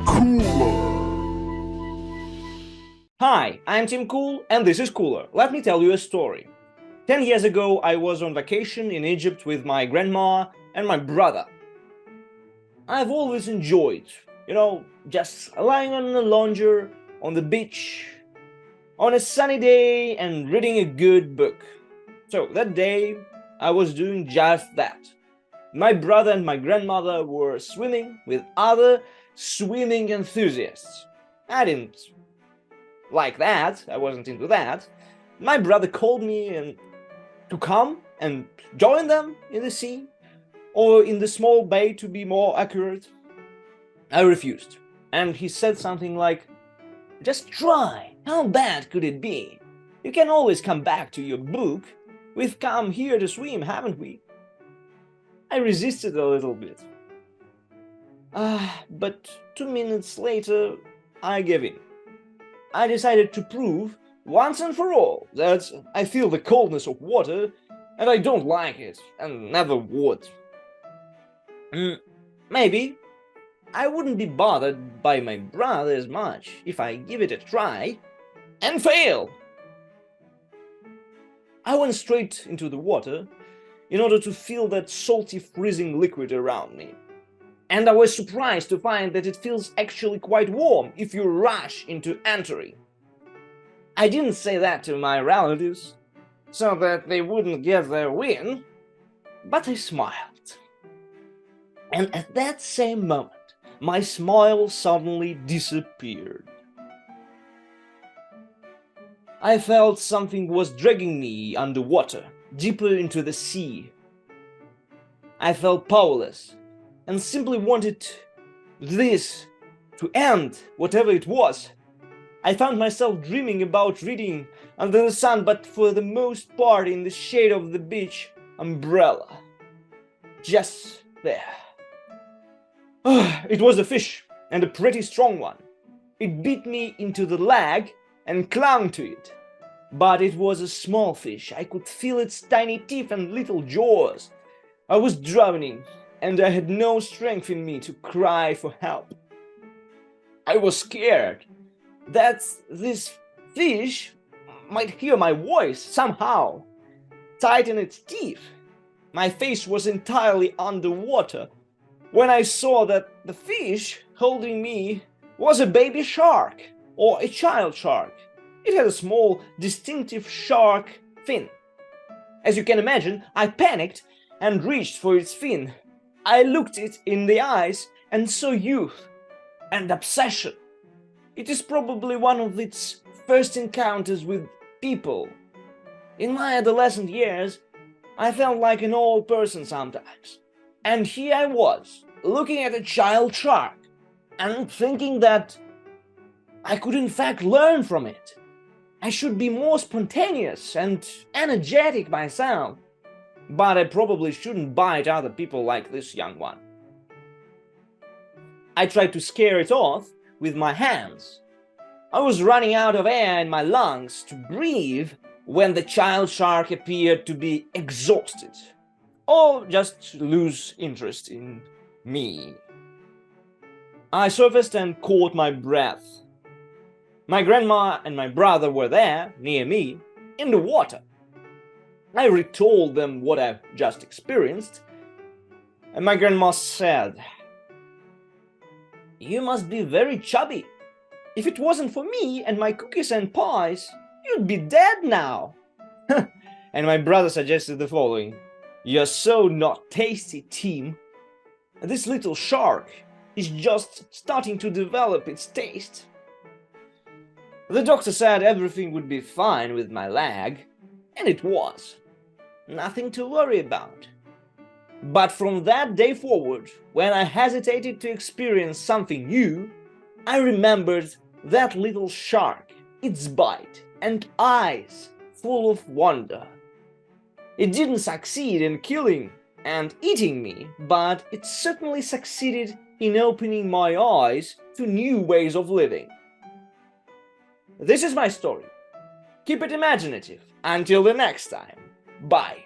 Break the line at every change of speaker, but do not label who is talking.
Kuler.
Hi, I'm Tim Cool, and this is Kuler. Let me tell you a story. 10 years ago, I was on vacation in Egypt with my grandma and my brother. I've always enjoyed, just lying on a lounger on the beach on a sunny day and reading a good book. So that day, I was doing just that. My brother and my grandmother were swimming with other swimming enthusiasts. I didn't like that, I wasn't into that. My brother called me to come and join them in the sea, or in the small bay to be more accurate. I refused, and he said something like, "Just try, how bad could it be? You can always come back to your book. We've come here to swim, haven't we?" I resisted a little bit. But 2 minutes later, I gave in. I decided to prove, once and for all, that I feel the coldness of water, and I don't like it, and never would. Maybe I wouldn't be bothered by my brother as much if I give it a try and fail. I went straight into the water in order to feel that salty, freezing liquid around me. And I was surprised to find that it feels actually quite warm if you rush into entering. I didn't say that to my relatives, so that they wouldn't get their win, but I smiled. And at that same moment, my smile suddenly disappeared. I felt something was dragging me underwater, deeper into the sea. I felt powerless and simply wanted this to end, whatever it was. I found myself dreaming about reading under the sun, but for the most part in the shade of the beach umbrella. Just there. It was a fish, and a pretty strong one. It bit me into the leg and clung to it. But it was a small fish. I could feel its tiny teeth and little jaws. I was drowning, and I had no strength in me to cry for help. I was scared that this fish might hear my voice somehow, tighten its teeth. My face was entirely underwater when I saw that the fish holding me was a baby shark, or a child shark. It had a small, distinctive shark fin. As you can imagine, I panicked and reached for its fin. I looked it in the eyes and saw youth and obsession. It is probably one of its first encounters with people. In my adolescent years, I felt like an old person sometimes. And here I was, looking at a child shark, and thinking that I could in fact learn from it. I should be more spontaneous and energetic myself, but I probably shouldn't bite other people like this young one. I tried to scare it off with my hands. I was running out of air in my lungs to breathe when the child shark appeared to be exhausted, or just lose interest in me. I surfaced and caught my breath. My grandma and my brother were there, near me, in the water. I retold them what I've just experienced, and my grandma said, "You must be very chubby. If it wasn't for me and my cookies and pies, you'd be dead now." And my brother suggested the following: "You're so not tasty, Tim. This little shark is just starting to develop its taste." The doctor said everything would be fine with my leg, and it was. Nothing to worry about. But from that day forward, when I hesitated to experience something new, I remembered that little shark, its bite, and eyes full of wonder. It didn't succeed in killing and eating me, but it certainly succeeded in opening my eyes to new ways of living. This is my story. Keep it imaginative. Until the next time. Bye.